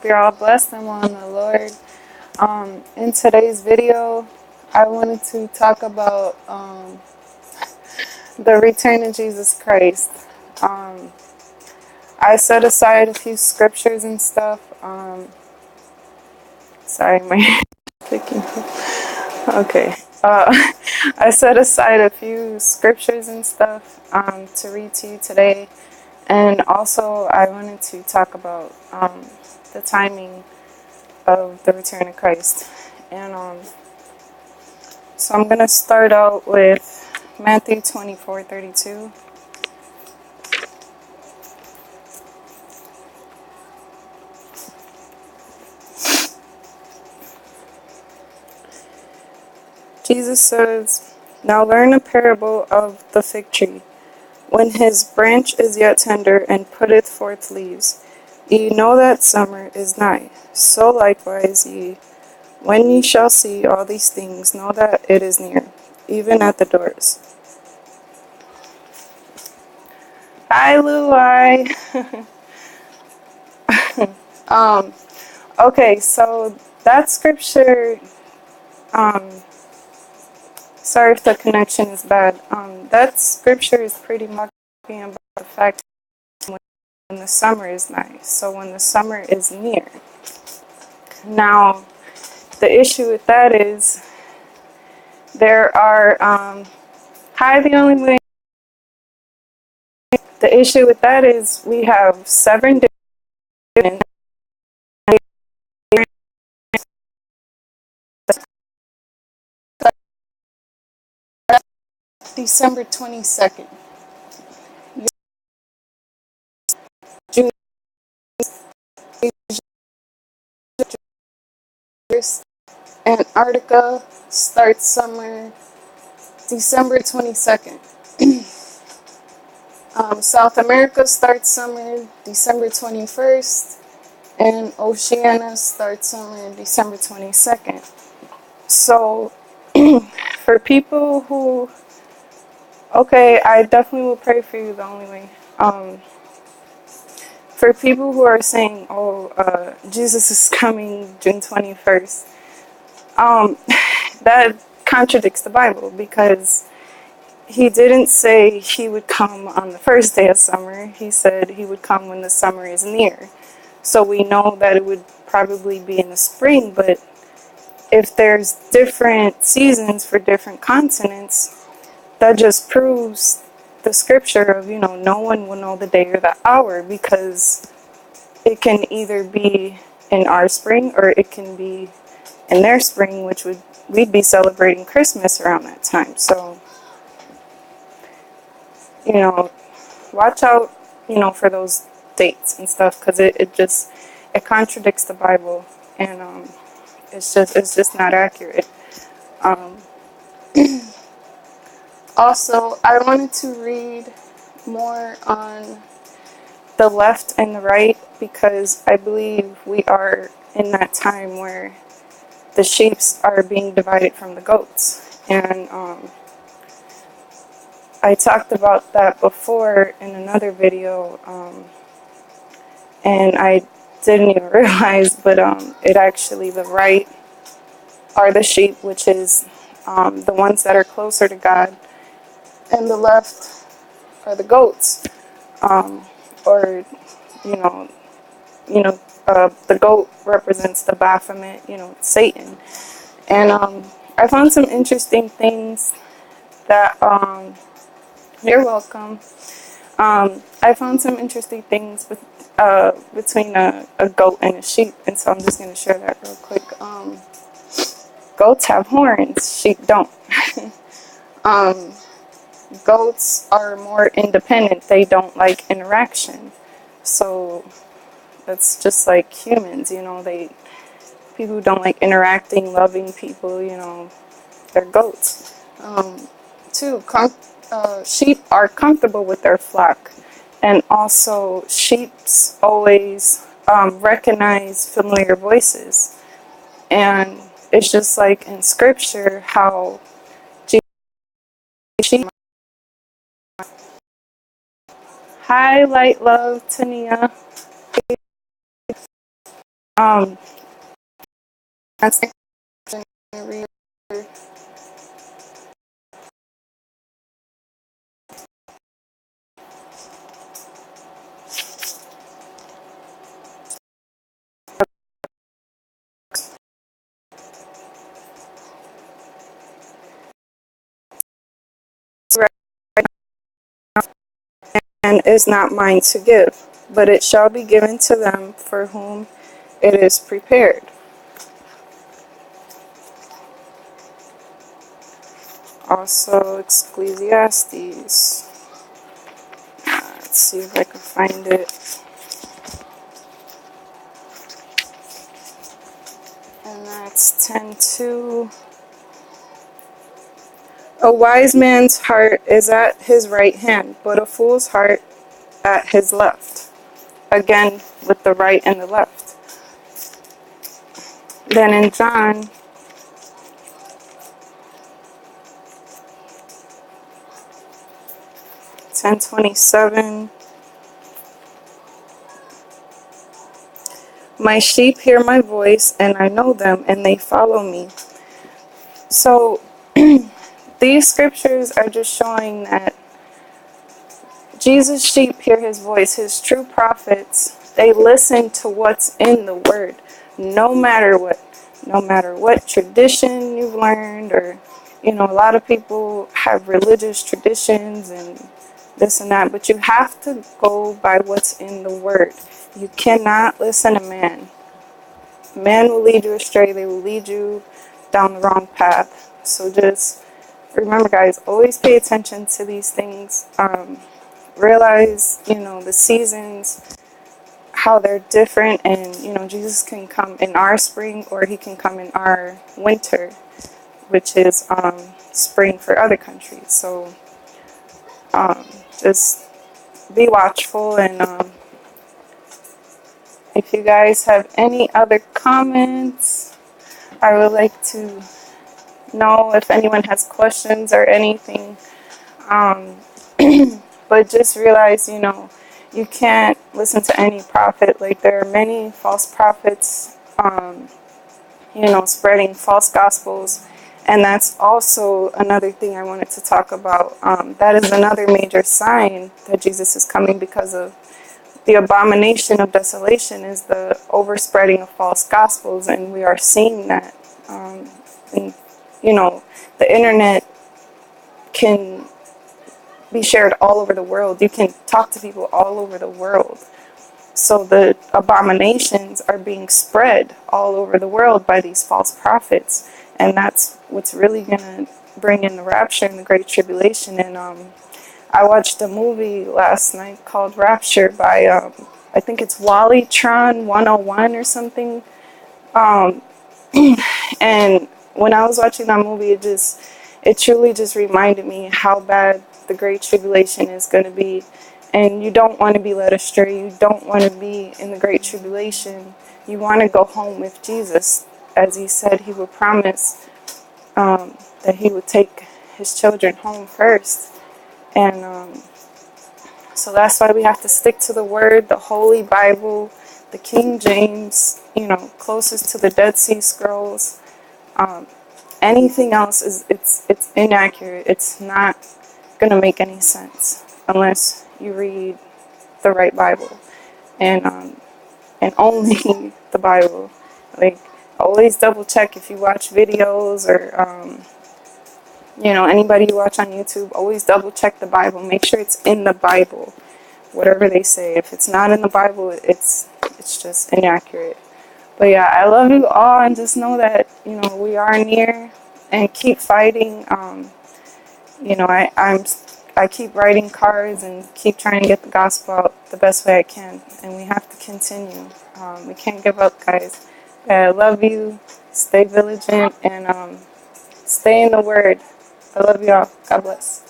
You're all blessed and well in the Lord. In today's video, I wanted to talk about the return of Jesus Christ. Um, I set aside a few scriptures and stuff. Sorry, my clicking. Okay. I set aside a few scriptures and stuff to read to you today. And also, I wanted to talk about the timing of the return of Christ. And so I'm going to start out with Matthew 24:32. Jesus says, "Now learn a parable of the fig tree. When his branch is yet tender and putteth forth leaves, ye know that summer is nigh. So likewise ye, when ye shall see all these things, know that it is near, even at the doors." Hi, Luai. Okay, so that scripture, sorry if the connection is bad. That scripture is pretty much talking about the fact when the summer is nigh. So when the summer is near. Now, the issue with that is there are, hi, the only way. The issue with that is we have 7 different December 22nd. June, Antarctica starts summer December 22nd. South America starts summer December 21st, and Oceania starts summer December 22nd. So, for people who, okay, I definitely will pray for you the only way. For people who are saying, oh, Jesus is coming June 21st, that contradicts the Bible because he didn't say he would come on the first day of summer. He said he would come when the summer is near. So we know that it would probably be in the spring, but if there's different seasons for different continents, that just proves the scripture of, no one will know the day or the hour because it can either be in our spring or it can be in their spring, which we'd be celebrating Christmas around that time. So, watch out, for those dates and stuff because it contradicts the Bible and it's just not accurate. Also, I wanted to read more on the left and the right because I believe we are in that time where the sheep are being divided from the goats. And I talked about that before in another video, and I didn't even realize, but it actually, the right are the sheep, which is the ones that are closer to God, and the left are the goats, or you know, the goat represents the Baphomet, Satan. And I found some interesting things that you're welcome. I found some interesting things between a goat and a sheep, and so I'm just going to share that real quick. Goats have horns, sheep don't. Goats are more independent. They don't like interaction. So that's just like humans, people who don't like interacting, loving people, they're goats. Two, sheep are comfortable with their flock. And also, sheeps always recognize familiar voices. And it's just like in scripture how sheep. Hi, Light Love, Tania. I think and is not mine to give, but it shall be given to them for whom it is prepared. Also, Ecclesiastes. Let's see if I can find it. And that's 10:2. A wise man's heart is at his right hand, but a fool's heart at his left. Again, with the right and the left. Then in John 10:27, my sheep hear my voice, and I know them, and they follow me. So these scriptures are just showing that Jesus' sheep hear his voice. His true prophets, they listen to what's in the word, no matter what. No matter what tradition you've learned, or, a lot of people have religious traditions and this and that, but you have to go by what's in the word. You cannot listen to man. Man will lead you astray. They will lead you down the wrong path. So just remember, guys, always pay attention to these things. Realize, the seasons, how they're different, and, Jesus can come in our spring, or he can come in our winter, which is spring for other countries. So just be watchful, and if you guys have any other comments, I would like to know if anyone has questions or anything. But just realize, you can't listen to any prophet. Like, there are many false prophets, spreading false gospels. And that's also another thing I wanted to talk about. That is another major sign that Jesus is coming, because of the abomination of desolation is the overspreading of false gospels. And we are seeing that. And, the internet can be shared all over the world. You can talk to people all over the world. So the abominations are being spread all over the world by these false prophets. And that's what's really going to bring in the rapture and the Great Tribulation. And I watched a movie last night called Rapture by, I think it's Wally Tron 101 or something. And when I was watching that movie, it truly just reminded me how bad the Great Tribulation is going to be. And you don't want to be led astray. You don't want to be in the Great Tribulation. You want to go home with Jesus. As he said, he would promise that he would take his children home first. And so that's why we have to stick to the Word, the Holy Bible, the King James, closest to the Dead Sea Scrolls. Anything else it's inaccurate. It's not going to make any sense unless you read the right Bible, and only the Bible. Like, always double check if you watch videos, or anybody you watch on YouTube. Always double check the Bible. Make sure it's in the Bible, whatever they say. If it's not in the Bible, it's just inaccurate. But yeah, I love you all, and just know that we are near, and keep fighting. I keep writing cards and keep trying to get the gospel out the best way I can, and we have to continue. We can't give up, guys. I love you. Stay vigilant, and stay in the Word. I love you all. God bless.